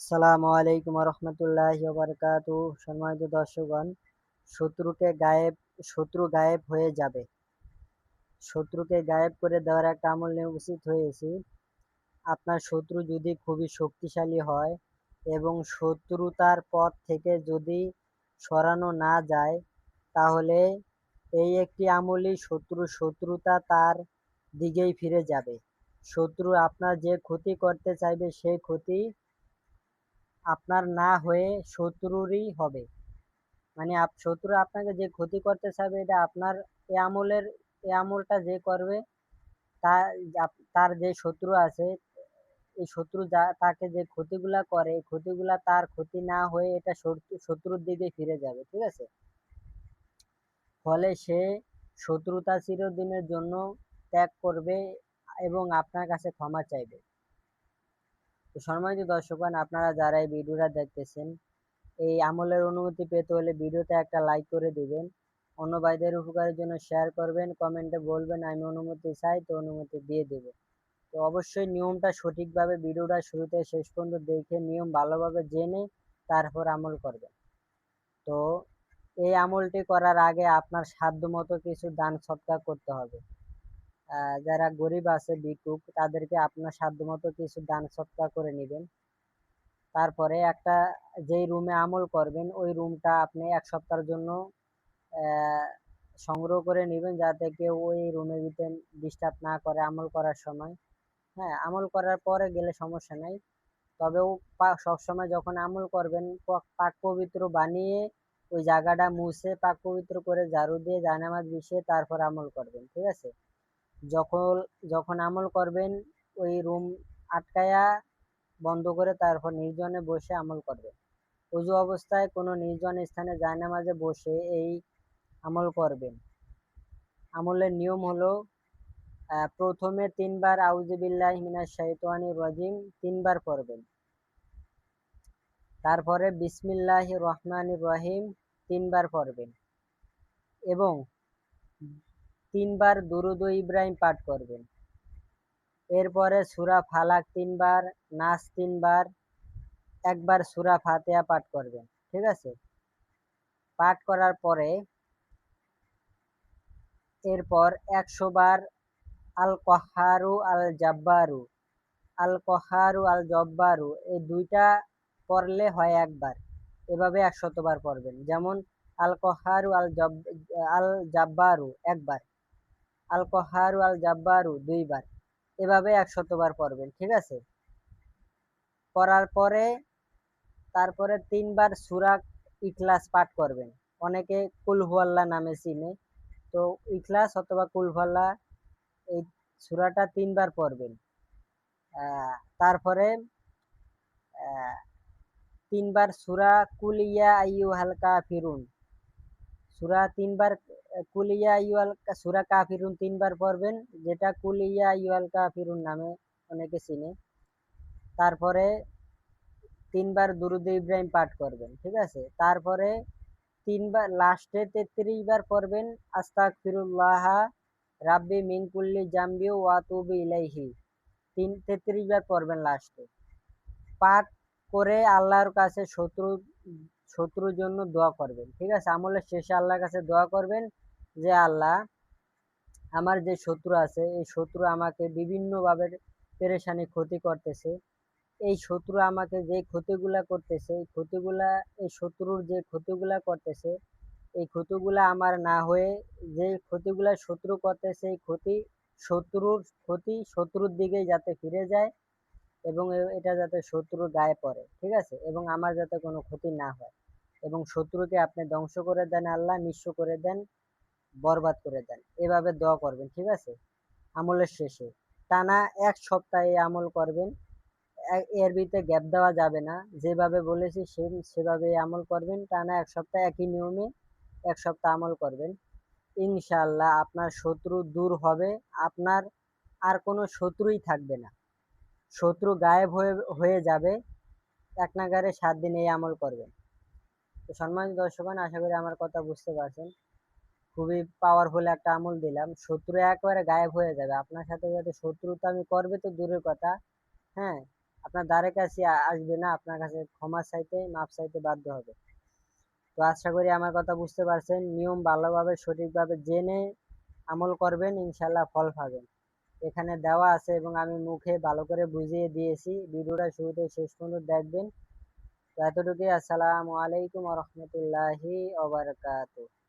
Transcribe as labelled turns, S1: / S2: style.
S1: আসসালামু আলাইকুম রহমতুল্লাহি ওয়া বারাকাতুহু। সম্মানিত দর্শকগণ, শত্রু গায়েব হয়ে যাবে। শত্রুকে গায়েব করে দেওয়ার একটা আমল নিয়ে উপস্থিত হয়েছি। আপনার শত্রু যদি খুবই শক্তিশালী হয় এবং শত্রুতার পথ থেকে যদি সরানো না যায়, তাহলে এই একটি আমলই শত্রুতা তার দিকেই ফিরে যাবে। শত্রু আপনার যে ক্ষতি করতে চাইবে সেই ক্ষতি আপনার না হয়ে শত্রুরই হবে। মানে শত্রু আপনাকে যে ক্ষতি করতে চাইবে, এটা আপনার এই আমলটা যে করবে তার যে শত্রু আছে, এই শত্রু তাকে যে ক্ষতিগুলা করে, এই ক্ষতিগুলা তার ক্ষতি না হয়ে এটা শত্রুর দিকে ফিরে যাবে। ঠিক আছে? ফলে সে শত্রুতা চিরদিনের জন্য ত্যাগ করবে এবং আপনার কাছে ক্ষমা চাইবে। তো সম্মানিত দর্শকগণ, আপনারা যারা এই ভিডিওটা দেখতেছেন, এই আমলের অনুমতি পেতে হলে ভিডিওতে একটা লাইক করে দিবেন, অন্য ভাইদের উপকারের জন্য শেয়ার করবেন, কমেন্টে বলবেন আমি অনুমতি চাই, তো অনুমতি দিয়ে দেব। তো অবশ্যই নিয়মটা সঠিকভাবে ভিডিওটা শুরু থেকে শেষ পর্যন্ত দেখে নিয়ম ভালোভাবে জেনে তারপর আমল করবেন। তো এই আমলটি করার আগে আপনার সাধ্যমতো কিছু দান সৎকার করতে হবে। যারা গরিব আছে, ভিক্ষুক, তাদেরকে আপনার সাধ্যমতো কিছু দান সৎকার করে নেবেন। তারপরে যেই রুমে আমল করবেন ওই রুমটা আপনি 1 সপ্তাহের জন্য সংগ্রহ করে নেবেন, যাতে কেউ ওই রুমের ভিতরে ডিস্টার্ব না করে আমল করার সময়। হ্যাঁ, আমল করার পরে গেলে সমস্যা নাই, তবেও সবসময় যখন আমল করবেন পাক পবিত্র বানিয়ে ওই জায়গাটা মুছে পাক পবিত্র করে ঝাড়ু দিয়ে জায়নামাজ বিছিয়ে তারপর আমল করবেন। ঠিক আছে? যখন যখন আমল করবেন ওই রুম আটকায়া বন্ধ করে তারপর নির্জনে বসে আমল করবেন। ওযু অবস্থায় কোনো নির্জন স্থানে জায়নামাজে বসে এই আমল করবেন। আমলের নিয়ম হলো, প্রথমে 3 বার আউযু বিল্লাহি মিনাশ শাইতানির রাজিম 3 বার পড়বেন। তারপরে বিসমিল্লাহির রহমানির রহিম 3 বার পড়বেন এবং 3 বার দুরূদ ইব্রাহিম পাঠ করবেন। এরপরে সূরা ফালাক 3 বার, নাস 3 বার, 1 বার সূরা ফাতিহা পাঠ করবেন। ঠিক আছে? পাঠ করার পরে এরপর 100 বার আল কহারু আল জাব্বারু, আল কহারু আল জব্বারু এই দুইটা পড়লে হয় 1 বার। এভাবে 100 বার পড়বেন। যেমন আল কহারু আল জাব্বারু 1 বার, আল কহারু আল জাব্বারু 2 বার। এভাবে 100 বার পড়বেন। ঠিক আছে? পড়ার পরে তারপরে 3 বার সূরা ইখলাস পাঠ করবেন। অনেকে কুল হুয়াল্লাহ নামে চিনে। তো ইখলাস অথবা কুল হুয়াল্লাহ এই সূরাটা 3 বার পড়বেন। তারপরে 3 বার সূরা কুল ইয়া আইয়ুহাল কাফিরুন, সূরা 3 বার কুল ইয়া আইয়ুহাল সূরা কাফিরুন 3 বার পড়বেন, যেটা কুল ইয়া আইয়ুহাল কাফিরুন নামে অনেকে চিনে। তারপরে 3 বার দুরূদ ইব্রাহিম পাঠ করবেন। ঠিক আছে? তারপরে 3 বার লাস্টে 33 বার পড়বেন আস্তাগফিরুল্লাহ রাব্বি মিন কুল্লি জামবি ওয়া আতুবু ইলাইহি। 33 বার পড়বেন লাস্টে। পাঠ করে আল্লাহর কাছে শত্রুর জন্য দোয়া করবেন। ঠিক আছে? আমলের শেষে আল্লাহর কাছে দোয়া করবেন যে, আল্লাহ, আমার যে শত্রু আছে এই শত্রু আমাকে বিভিন্নভাবে পেরেশানি ক্ষতি করতেছে। এই শত্রু আমাকে যে ক্ষতিগুলা করতেছে, এই শত্রুর যে ক্ষতিগুলা করতেছে, এই ক্ষতিগুলা আমার না হয়ে যে ক্ষতিগুলা শত্রু করতেছে, এই শত্রুর দিকেই যাতে ফিরে যায় এবং এটা যাতে শত্রুর গায়ে পড়ে। ঠিক আছে? এবং আমার যাতে কোনো ক্ষতি না হয় এবং শত্রুকে আপনি ধ্বংস করে দেন আল্লাহ, নিঃস্ব করে দেন, বরবাদ করে দেন। এভাবে দোয়া করবেন। ঠিক আছে? আমলের শেষে টানা 1 সপ্তাহ এই আমল করবেন। এর ভিতরে গ্যাপ দেওয়া যাবে না। যেভাবে বলেছি সেভাবে আমল করবেন। টানা 1 সপ্তাহ একই নিয়মে 1 সপ্তাহ আমল করবেন। ইনশাআল্লাহ আপনার শত্রু দূর হবে। আপনার আর কোনো শত্রুই থাকবে না। শত্রু গায়েব হয়ে যাবে। এক নাগাড়ে 7 দিন এই আমল করবেন। তো সম্মানিত দর্শকগণ, আশা করি আমার কথা বুঝতে পারছেন। খুবই পাওয়ারফুল একটা আমল দিলাম। শত্রু একেবারে গায়েব হয়ে যাবে। আপনার সাথে যাতে শত্রুতামি করবে তো দূরের কথা, হ্যাঁ, আপনার দ্বারে কাছে আসবে না, আপনার কাছে ক্ষমা চাইতে, মাপ চাইতে বাধ্য হবে। তো আশা করি আমার কথা বুঝতে পারছেন। নিয়ম ভালোভাবে সঠিকভাবে জেনে আমল করবেন, ইনশাল্লাহ ফল পাবেন। এখানে দেওয়া আছে এবং আমি মুখে ভালো করে বুঝিয়ে দিয়েছি। ভিডিওটা শুরু থেকে শেষ পর্যন্ত দেখবেন। তো এতটুকুই। আসসালামু আলাইকুম ওয়া রাহমাতুল্লাহি ওয়া বারাকাতুহু।